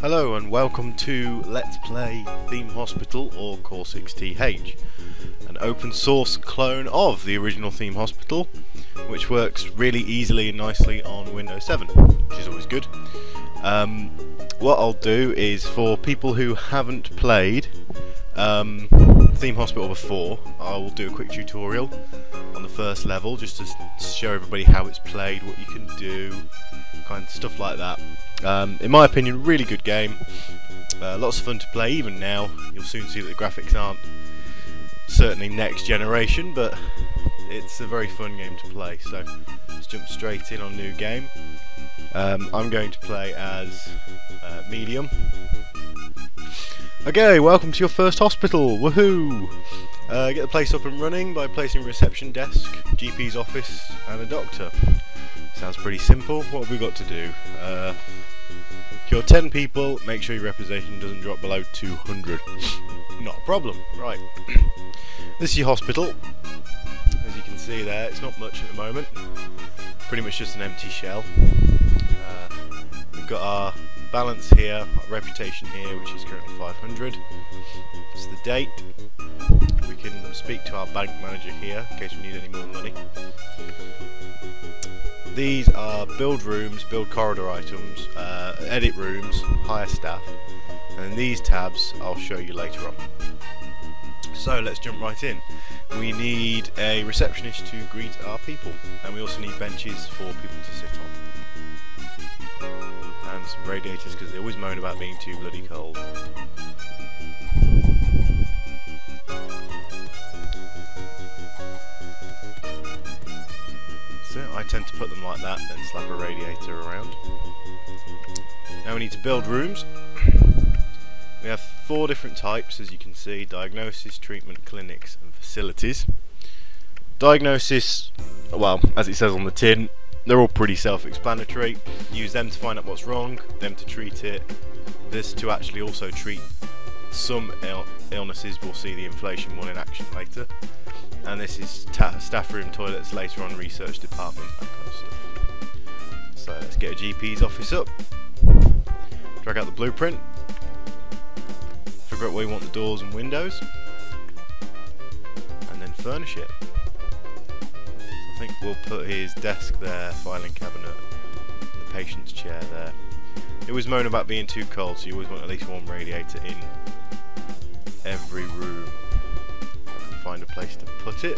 Hello and welcome to Let's Play Theme Hospital or Corsix TH, an open source clone of the original Theme Hospital, which works really easily and nicely on Windows 7, which is always good. What I'll do is, for people who haven't played Theme Hospital before, I will do a quick tutorial on the first level just to show everybody how it's played, what you can do, kind of stuff like that. In my opinion, really good game, lots of fun to play even now. You'll soon see that the graphics aren't certainly next generation, but it's a very fun game to play. So let's jump straight in on new game. I'm going to play as medium. Okay, welcome to your first hospital, woohoo! Get the place up and running by placing a reception desk, GP's office and a doctor. Sounds pretty simple. What have we got to do? Cure 10 people, make sure your reputation doesn't drop below 200. Not a problem. Right. This is your hospital. As you can see there, it's not much at the moment. Pretty much just an empty shell. We've got our balance here, our reputation here, which is currently 500. It's the date. We can speak to our bank manager here in case we need any more money. These are build rooms, build corridor items, edit rooms, hire staff, and these tabs I'll show you later on. So let's jump right in. We need a receptionist to greet our people, and we also need benches for people to sit on. And some radiators because they always moan about being too bloody cold. I tend to put them like that, then slap a radiator around. Now we need to build rooms. We have 4 different types, as you can see: diagnosis, treatment, clinics and facilities. Diagnosis, well, as it says on the tin, they're all pretty self-explanatory. Use them to find out what's wrong, them to treat it, this to actually also treat some illnesses. We'll see the inflation one in action later. And this is staff room, toilets, later on research department, that kind of stuff. So let's get a GP's office up, drag out the blueprint, figure out where we want the doors and windows, and then furnish it. So I think we'll put his desk there, filing cabinet, the patient's chair there. It was moan about being too cold, so you always want at least one radiator in every room. Find a place to put it.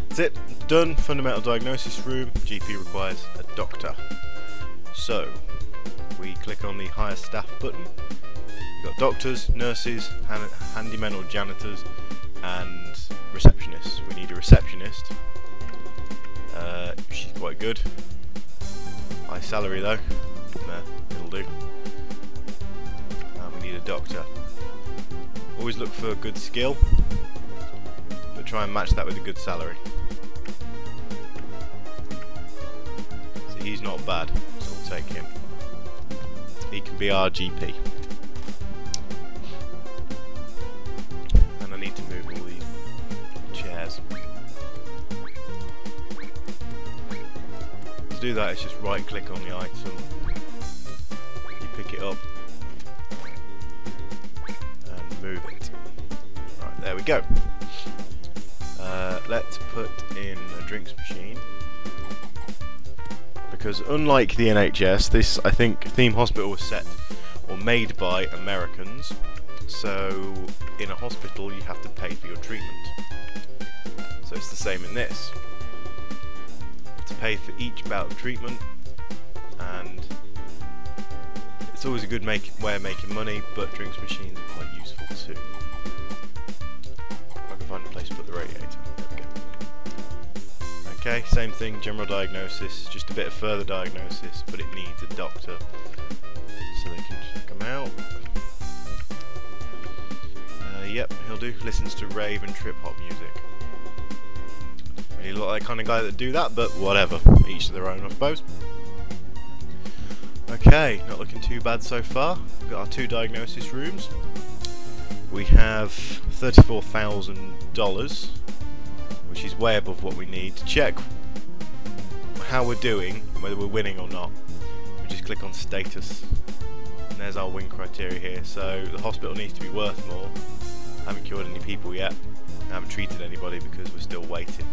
That's it, done. Fundamental diagnosis room. GP requires a doctor. So we click on the hire staff button. You've got doctors, nurses, handymen or janitors, and receptionists. We need a receptionist. She's quite good. High salary though. It'll do. And we need a doctor. Always look for a good skill, but try and match that with a good salary. So he's not bad, so we'll take him. He can be our GP. And I need to move all these chairs. To do that, it's just right click on the item, you pick it up, move it. Right, there we go. Let's put in a drinks machine, because unlike the NHS, this, I think, Theme Hospital was set or made by Americans, so in a hospital you have to pay for your treatment. So it's the same in this. You have to pay for each bout of treatment, and it's always a good way of making money, but drinks machines are quite useful too. I can find a place to put the radiator. There we go. Okay, same thing, general diagnosis, just a bit of further diagnosis, but it needs a doctor so they can check them out. Yep, he'll do. Listens to rave and trip hop music. Really look like the kind of guy that do that, but whatever. Each to their own, I suppose. Okay, not looking too bad so far. We've got our 2 diagnosis rooms. We have $34,000, which is way above what we need. To check how we're doing, whether we're winning or not, we just click on status, and there's our win criteria here. So the hospital needs to be worth more. I haven't cured any people yet. I haven't treated anybody because we're still waiting.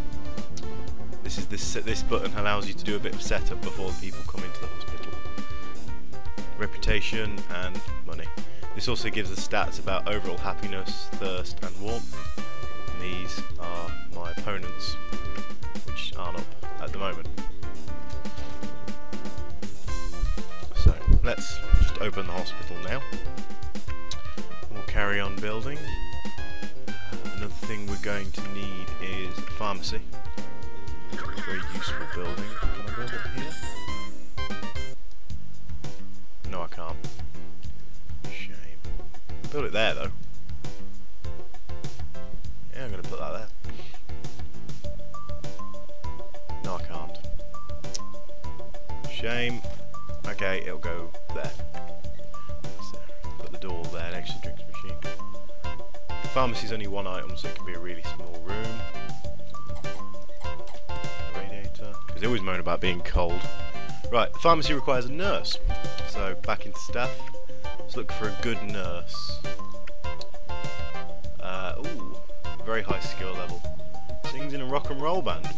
This button allows you to do a bit of setup before the people come into the hospital. Reputation and money. This also gives us stats about overall happiness, thirst and warmth. And these are my opponents, which aren't up at the moment. So let's just open the hospital now. We'll carry on building. Another thing we're going to need is a pharmacy. Very useful building. Can I build it here? No, I can't. Shame. Build it there though. Yeah, I'm going to put that there. No, I can't. Shame. Okay, it'll go there. So, put the door there next to the drinks machine. The pharmacy's only one item, so it can be a really small room. They always moan about being cold. Right, the pharmacy requires a nurse. So back into staff. Let's look for a good nurse. Ooh, very high skill level. Sings in a rock and roll band.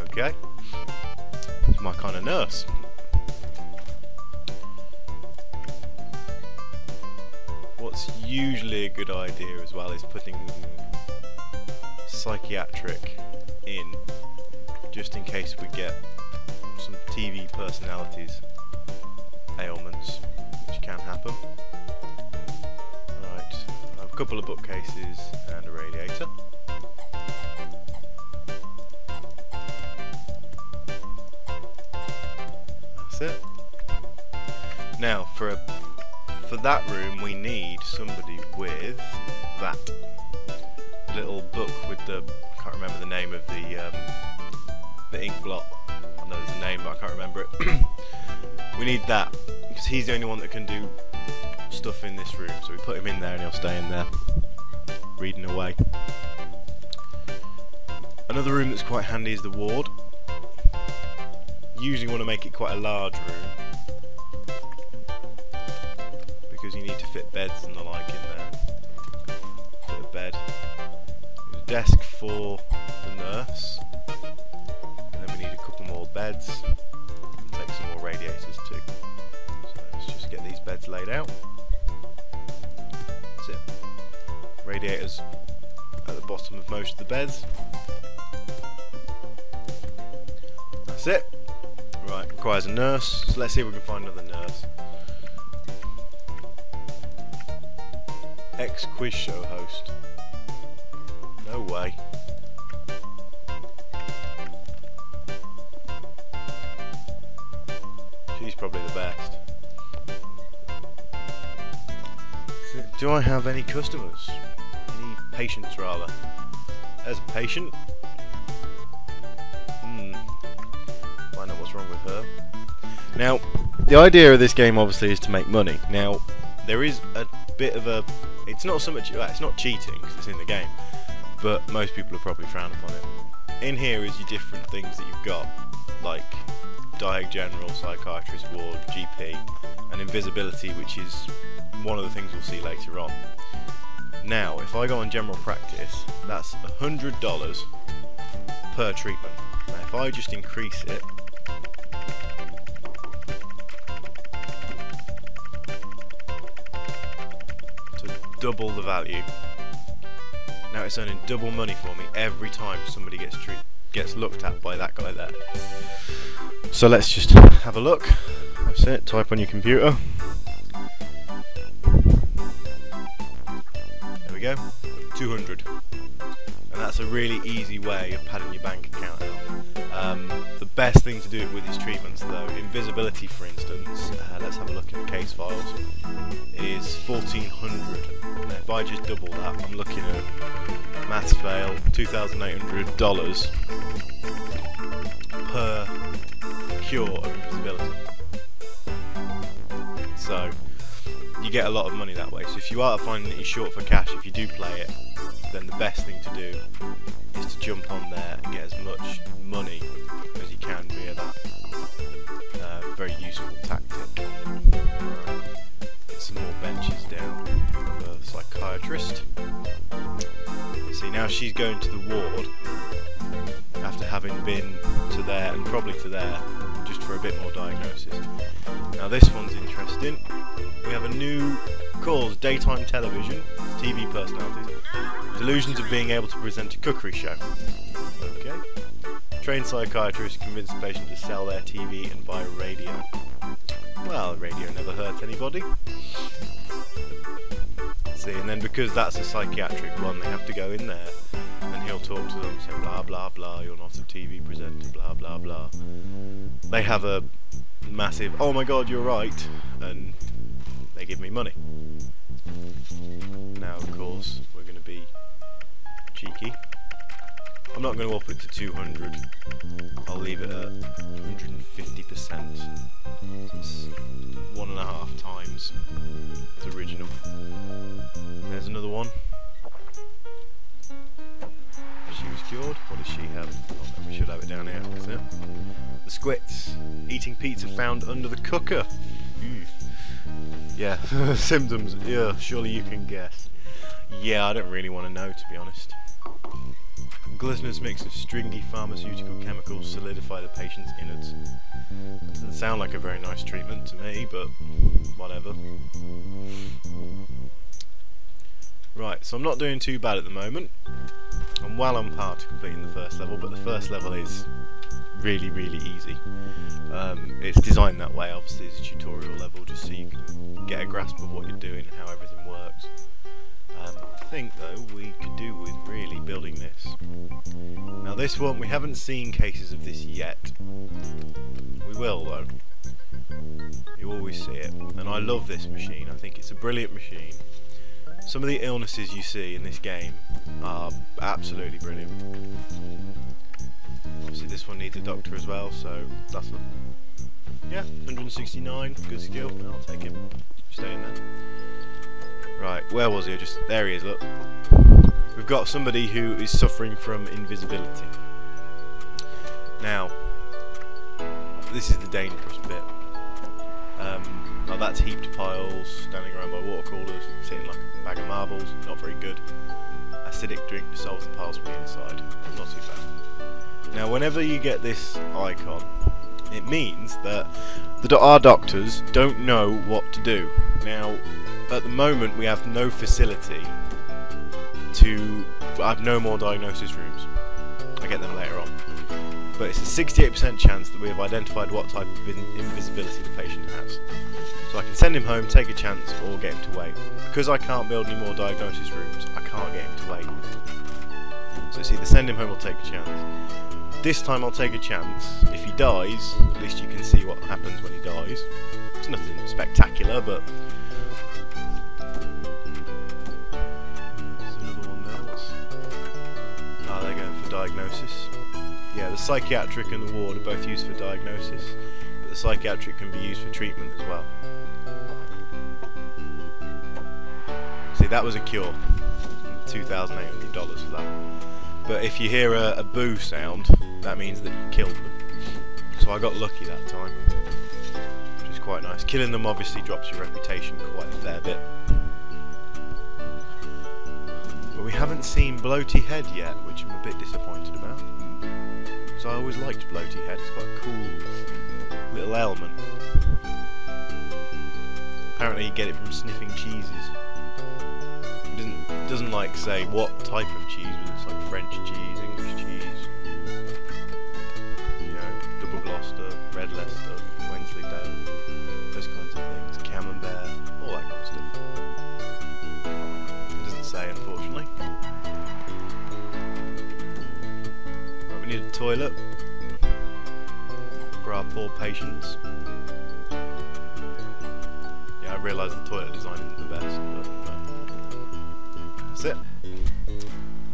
Okay, it's my kind of nurse. What's usually a good idea as well is putting psychiatric in, just in case we get some TV personalities ailments, which can happen. Right, I have a couple of bookcases and a radiator. That's it. Now, for that room, we need somebody with that little book with the, I can't remember the name of the ink blot. I know there's a name, but I can't remember it. We need that because he's the only one that can do stuff in this room. So we put him in there, and he'll stay in there, reading away. Another room that's quite handy is the ward. Usually want to make it quite a large room because you need to fit beds and the like in there. Put a bed. There's a desk for the nurse. And then we need a couple more beds. Take some more radiators too. So let's just get these beds laid out. That's it. Radiators at the bottom of most of the beds. That's it. Right, requires a nurse. So let's see if we can find another nurse. Ex-quiz show host. No way. She's probably the best. So, do I have any customers? Any patients, rather? As a patient? Find out what's wrong with her. Now, the idea of this game obviously is to make money. Now, there is a bit of a... It's not so much... Well, it's not cheating, because it's in the game. But most people will probably frown upon it. In here is your different things that you've got. Like Diag General, Psychiatrist, Ward, GP, and Invisibility, which is one of the things we'll see later on. Now, if I go on General Practice, that's $100 per treatment. Now, if I just increase it to double the value, now it's earning double money for me every time somebody gets looked at by that guy there. So let's just have a look. That's it, type on your computer. There we go, 200. And that's a really easy way of padding your bank account out. The best thing to do with these treatments though, Invisibility for instance, let's have a look at the case files, is 1400. Now if I just double that, I'm looking at, maths fail, $2,800 per cure of invisibility. So you get a lot of money that way. So if you are finding that you're short for cash, if you do play it, then the best thing to do is to jump on there and get as much money as you can via that. Very useful. now she's going to the ward after having been to there and probably to there just for a bit more diagnosis. Now this one's interesting. We have a new cause, daytime television, TV personalities, delusions of being able to present a cookery show. Okay. Trained psychiatrists convince the patient to sell their TV and buy a radio. Well, radio never hurt anybody. See, and then because that's a psychiatric one, they have to go in there and he'll talk to them, say blah blah blah, you're not a TV presenter, blah blah blah. They have a massive, oh my god, you're right, and they give me money. Now, of course, we're going to be cheeky. I'm not going to up it to 200. I'll leave it at 150%. It's 1.5 times the original. There's another one. She was cured. What does she have? Oh, we should have it down here, isn't it? The squits. Eating pizza found under the cooker. Ew. Yeah, symptoms. Yeah, surely you can guess. Yeah, I don't really want to know, to be honest. Glutinous mix of stringy pharmaceutical chemicals solidify the patient's innards. Doesn't sound like a very nice treatment to me, but whatever. Right, so I'm not doing too bad at the moment. I'm well on par to completing the first level, but the first level is really, really easy. It's designed that way, obviously, as a tutorial level, just so you can get a grasp of what you're doing and how everything works. I think, though, we could do with really building this. Now this one, we haven't seen cases of this yet. We will, though. You always see it. And I love this machine. I think it's a brilliant machine. Some of the illnesses you see in this game are absolutely brilliant. Obviously this one needs a doctor as well, so that's not... Yeah, 169, good skill. I'll take him. Stay in there. Right, where was he? Just there he is, look. We've got somebody who is suffering from invisibility. Now, this is the dangerous bit. Now that's heaped piles, standing around by water coolers, sitting like a bag of marbles, not very good. Acidic drink dissolves the piles from the inside, not too bad. Now whenever you get this icon, it means that our doctors don't know what to do. Now, at the moment we have no facility to... I have no more diagnosis rooms. I get them later on. But it's a 68% chance that we have identified what type of invisibility the patient has. So I can send him home, take a chance, or get him to wait. Because I can't build any more diagnosis rooms, I can't get him to wait. So it's either send him home or take a chance. This time I'll take a chance. If he dies, at least you can see what happens when he dies. It's nothing spectacular, but... There's another one there. Ah, they're going for diagnosis. Yeah, the psychiatric and the ward are both used for diagnosis, but the psychiatric can be used for treatment as well. See, that was a cure. $2,800 for that. But if you hear a boo sound, that means that you killed them. So I got lucky that time, which is quite nice. Killing them obviously drops your reputation quite a fair bit. But we haven't seen Bloaty Head yet, which I'm a bit disappointed about. I always liked Bloaty Head, it's quite a cool little ailment. Apparently you get it from sniffing cheeses. It doesn't like say what type of cheese, but it's like French cheese, English cheese, you know, double Gloucester, red Leicester, Wensleydale, those kinds of things, Camembert, all that kind of stuff. It doesn't say, unfortunately. We need a toilet for our poor patients. Yeah, I realise the toilet design isn't the best, but that's it.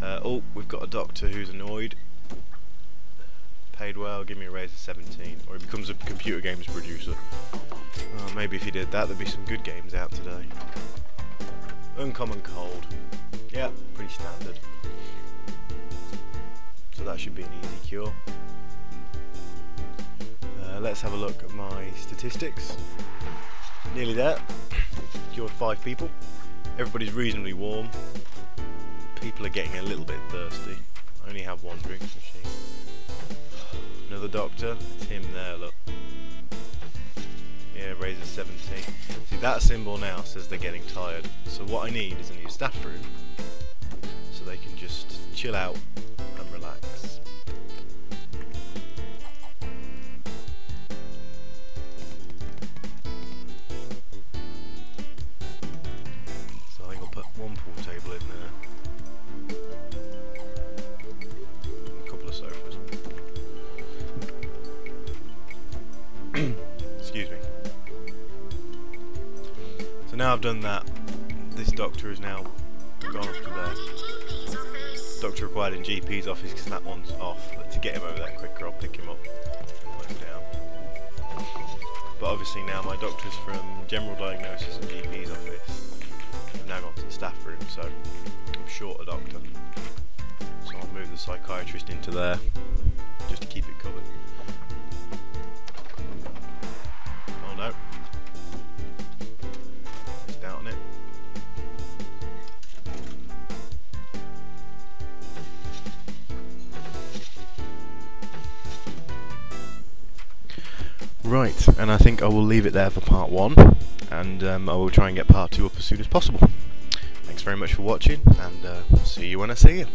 Oh, we've got a doctor who's annoyed. Paid well, give me a raise of 17, or he becomes a computer games producer. Oh, maybe if he did that, there'd be some good games out today. Uncommon cold. Yeah, pretty standard. So that should be an easy cure. Let's have a look at my statistics. Nearly there. Cured 5 people. Everybody's reasonably warm. People are getting a little bit thirsty. I only have one drink machine. Another doctor. It's him there, look. Yeah, raises 17. See, that symbol now says they're getting tired. So what I need is a new staff room, so they can just chill out and relax. So I think I'll put one pool table in there. And a couple of sofas. Excuse me. So now I've done that, this doctor is now gone off to there. Doctor required in GP's office because that one's off. But to get him over there quicker, I'll pick him up and put him down. But obviously now my doctors from general diagnosis and GP's office have now gone to the staff room, so I'm short a doctor. So I'll move the psychiatrist into there just to keep it covered. Oh no. Down it. Right, and I think I will leave it there for part 1, and I will try and get part 2 up as soon as possible. Thanks very much for watching, and see you when I see you.